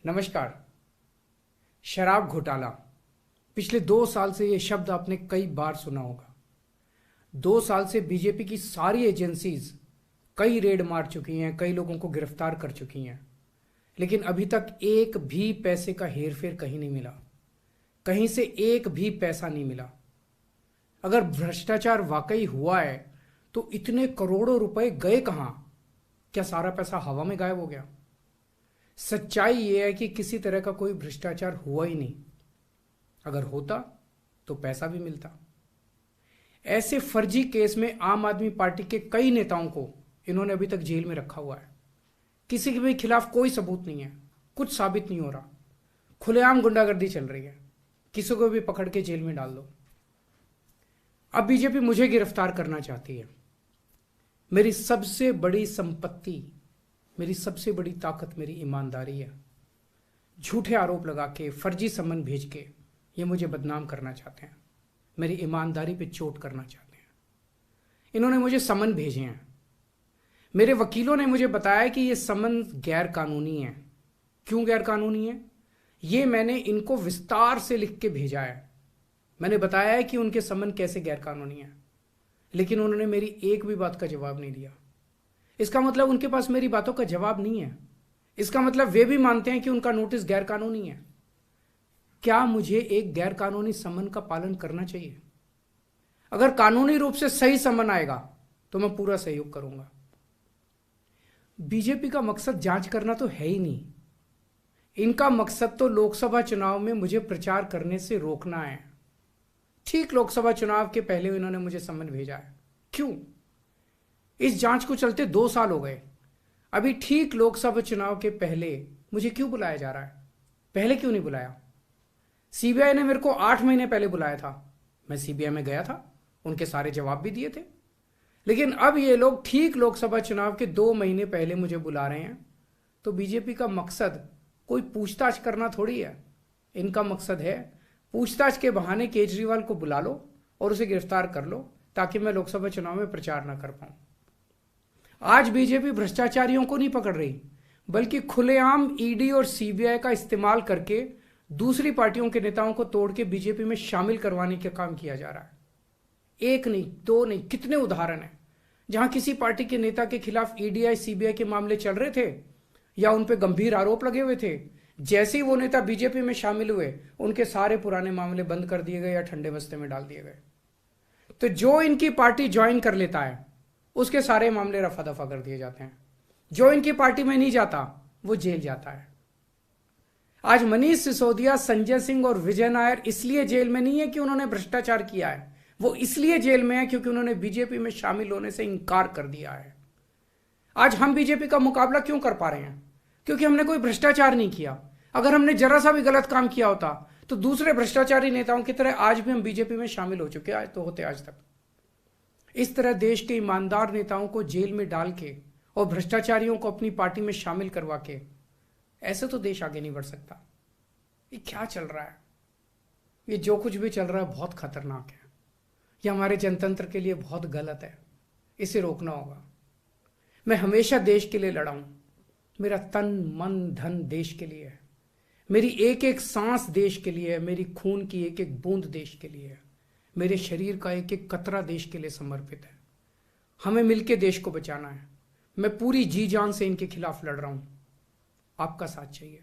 नमस्कार। शराब घोटाला, पिछले 2 साल से यह शब्द आपने कई बार सुना होगा। 2 साल से बीजेपी की सारी एजेंसीज कई रेड मार चुकी हैं, कई लोगों को गिरफ्तार कर चुकी हैं, लेकिन अभी तक एक भी पैसे का हेरफेर कहीं नहीं मिला, कहीं से एक भी पैसा नहीं मिला। अगर भ्रष्टाचार वाकई हुआ है तो इतने करोड़ों रुपए गए कहां? क्या सारा पैसा हवा में गायब हो गया? सच्चाई यह है कि किसी तरह का कोई भ्रष्टाचार हुआ ही नहीं। अगर होता तो पैसा भी मिलता। ऐसे फर्जी केस में आम आदमी पार्टी के कई नेताओं को इन्होंने अभी तक जेल में रखा हुआ है। किसी के भी खिलाफ कोई सबूत नहीं है, कुछ साबित नहीं हो रहा, खुलेआम गुंडागर्दी चल रही है, किसी को भी पकड़ के जेल में डाल दो। अब बीजेपी मुझे गिरफ्तार करना चाहती है। मेरी सबसे बड़ी संपत्ति, मेरी सबसे बड़ी ताकत मेरी ईमानदारी है। झूठे आरोप लगा के, फर्जी सम्मन भेज के ये मुझे बदनाम करना चाहते हैं, मेरी ईमानदारी पे चोट करना चाहते हैं। इन्होंने मुझे सम्मन भेजे हैं। मेरे वकीलों ने मुझे बताया कि ये सम्मन गैर कानूनी है। क्यों गैर कानूनी है? ये मैंने इनको विस्तार से लिख के भेजा है। मैंने बताया है कि उनके सम्मन कैसे गैर कानूनी है, लेकिन उन्होंने मेरी एक भी बात का जवाब नहीं दिया। इसका मतलब उनके पास मेरी बातों का जवाब नहीं है। इसका मतलब वे भी मानते हैं कि उनका नोटिस गैर कानूनी है। क्या मुझे एक गैर कानूनी सम्मन का पालन करना चाहिए? अगर कानूनी रूप से सही सम्मन आएगा तो मैं पूरा सहयोग करूंगा। बीजेपी का मकसद जांच करना तो है ही नहीं। इनका मकसद तो लोकसभा चुनाव में मुझे प्रचार करने से रोकना है। ठीक लोकसभा चुनाव के पहले इन्होंने मुझे सम्मन भेजा है। क्यों? इस जांच को चलते 2 साल हो गए। अभी ठीक लोकसभा चुनाव के पहले मुझे क्यों बुलाया जा रहा है? पहले क्यों नहीं बुलाया? सीबीआई ने मेरे को 8 महीने पहले बुलाया था। मैं सीबीआई में गया था, उनके सारे जवाब भी दिए थे। लेकिन अब ये लोग ठीक लोकसभा चुनाव के 2 महीने पहले मुझे बुला रहे हैं। तो बीजेपी का मकसद कोई पूछताछ करना थोड़ी है। इनका मकसद है पूछताछ के बहाने केजरीवाल को बुला लो और उसे गिरफ्तार कर लो, ताकि मैं लोकसभा चुनाव में प्रचार ना कर पाऊं। आज बीजेपी भ्रष्टाचारियों को नहीं पकड़ रही, बल्कि खुलेआम ईडी और सीबीआई का इस्तेमाल करके दूसरी पार्टियों के नेताओं को तोड़ के बीजेपी में शामिल करवाने का काम किया जा रहा है। एक नहीं, 2 नहीं, कितने उदाहरण हैं जहां किसी पार्टी के नेता के खिलाफ ईडी सीबीआई के मामले चल रहे थे या उन पर गंभीर आरोप लगे हुए थे। जैसे ही वो नेता बीजेपी में शामिल हुए, उनके सारे पुराने मामले बंद कर दिए गए या ठंडे बस्ते में डाल दिए गए। तो जो इनकी पार्टी ज्वाइन कर लेता है उसके सारे मामले रफा दफा कर दिए जाते हैं। जो इनकी पार्टी में नहीं जाता वो जेल जाता है। आज मनीष सिसोदिया, संजय सिंह और विजय नायर इसलिए जेल में नहीं है कि उन्होंने भ्रष्टाचार किया है, वो इसलिए जेल में है क्योंकि उन्होंने बीजेपी में शामिल होने से इंकार कर दिया है। आज हम बीजेपी का मुकाबला क्यों कर पा रहे हैं? क्योंकि हमने कोई भ्रष्टाचार नहीं किया। अगर हमने जरा सा भी गलत काम किया होता तो दूसरे भ्रष्टाचारी नेताओं की तरह आज भी हम बीजेपी में शामिल हो चुके तो होते आज तक। इस तरह देश के ईमानदार नेताओं को जेल में डाल के और भ्रष्टाचारियों को अपनी पार्टी में शामिल करवा के ऐसे तो देश आगे नहीं बढ़ सकता। ये क्या चल रहा है? ये जो कुछ भी चल रहा है बहुत खतरनाक है। ये हमारे जनतंत्र के लिए बहुत गलत है। इसे रोकना होगा। मैं हमेशा देश के लिए लड़ा हूं। मेरा तन मन धन देश के लिए है। मेरी एक एक सांस देश के लिए है। मेरी खून की एक एक बूंद देश के लिए है। मेरे शरीर का एक एक कतरा देश के लिए समर्पित है। हमें मिलकर देश को बचाना है। मैं पूरी जी जान से इनके खिलाफ लड़ रहा हूं। आपका साथ चाहिए।